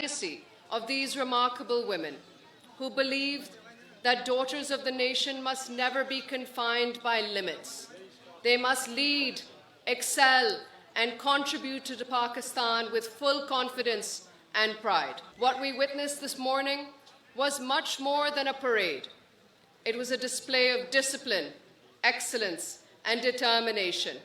legacy of these remarkable women who believed that daughters of the nation must never be confined by limits. They must lead, excel, and contribute to Pakistan with full confidence and pride. What we witnessed this morning was much more than a parade. It was a display of discipline, excellence, and determination.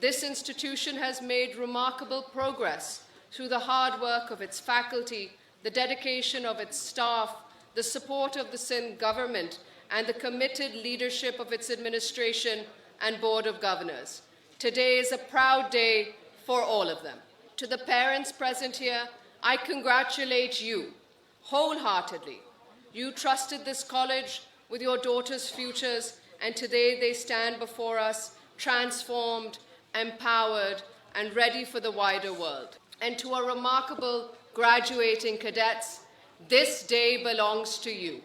This institution has made remarkable progress through the hard work of its faculty, the dedication of its staff, the support of the Sindh government, and the committed leadership of its administration and Board of Governors. Today is a proud day for all of them. To the parents present here, I congratulate you wholeheartedly. You trusted this college with your daughters' futures, and today they stand before us transformed, empowered, and ready for the wider world. And to our remarkable graduating cadets, this day belongs to you.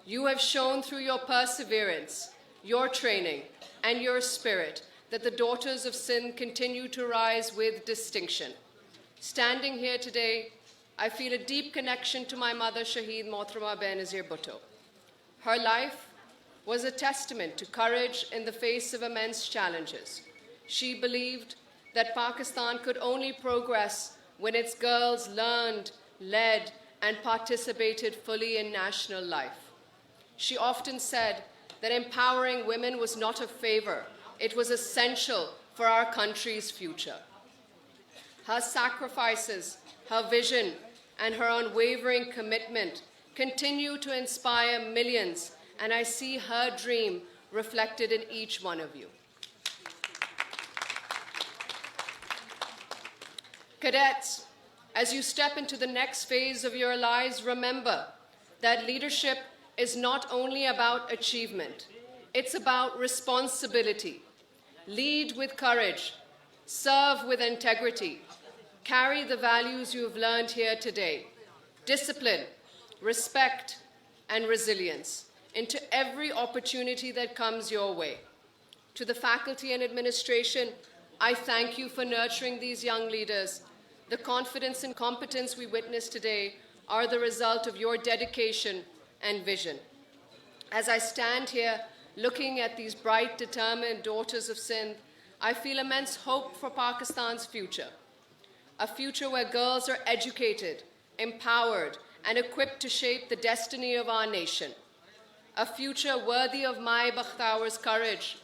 You have shown through your perseverance, your training, and your spirit that the daughters of Sindh continue to rise with distinction. Standing here today, I feel a deep connection to my mother, Shaheed Mohtharama Benazir Bhutto. Her life was a testament to courage in the face of immense challenges. She believed that Pakistan could only progress when its girls learned, led, and participated fully in national life. She often said that empowering women was not a favor, it was essential for our country's future. Her sacrifices, her vision, and her unwavering commitment continue to inspire millions, and I see her dream reflected in each one of you. Cadets, as you step into the next phase of your lives, remember that leadership is not only about achievement, it's about responsibility. Lead with courage, serve with integrity, carry the values you have learned here today, discipline, respect, and resilience into every opportunity that comes your way. To the faculty and administration, I thank you for nurturing these young leaders. The confidence and competence we witness today are the result of your dedication and vision. As I stand here looking at these bright, determined daughters of Sindh, I feel immense hope for Pakistan's future. A future where girls are educated, empowered, and equipped to shape the destiny of our nation. A future worthy of my Bakhtawar's courage,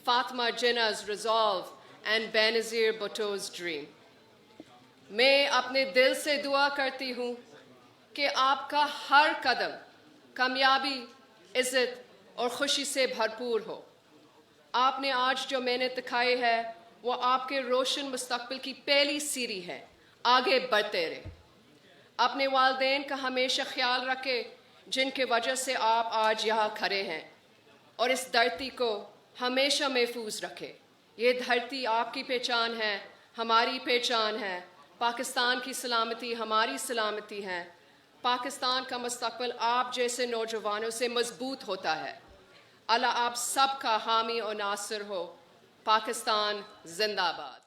Fatima Jinnah's resolve, and Benazir Bhutto's dream. मैं अपने दिल से दुआ करती हूँ कि आपका हर कदम कामयाबी, इज़्ज़त और खुशी से भरपूर हो। आपने आज जो मेहनत दिखाई है वो आपके रोशन मुस्तक़बिल की पहली सीढ़ी है। आगे बढ़ते रहें। अपने वालिदैन का हमेशा ख्याल रखें जिनके वजह से आप आज यहाँ खड़े हैं, और इस धरती को हमेशा महफूज रखें। ये धरती आपकी पहचान है, हमारी पहचान है। पाकिस्तान की सलामती हमारी सलामती है। पाकिस्तान का मुस्तक़बिल आप जैसे नौजवानों से मजबूत होता है। अल्लाह आप सबका हामी और नासिर हो। पाकिस्तान जिंदाबाद।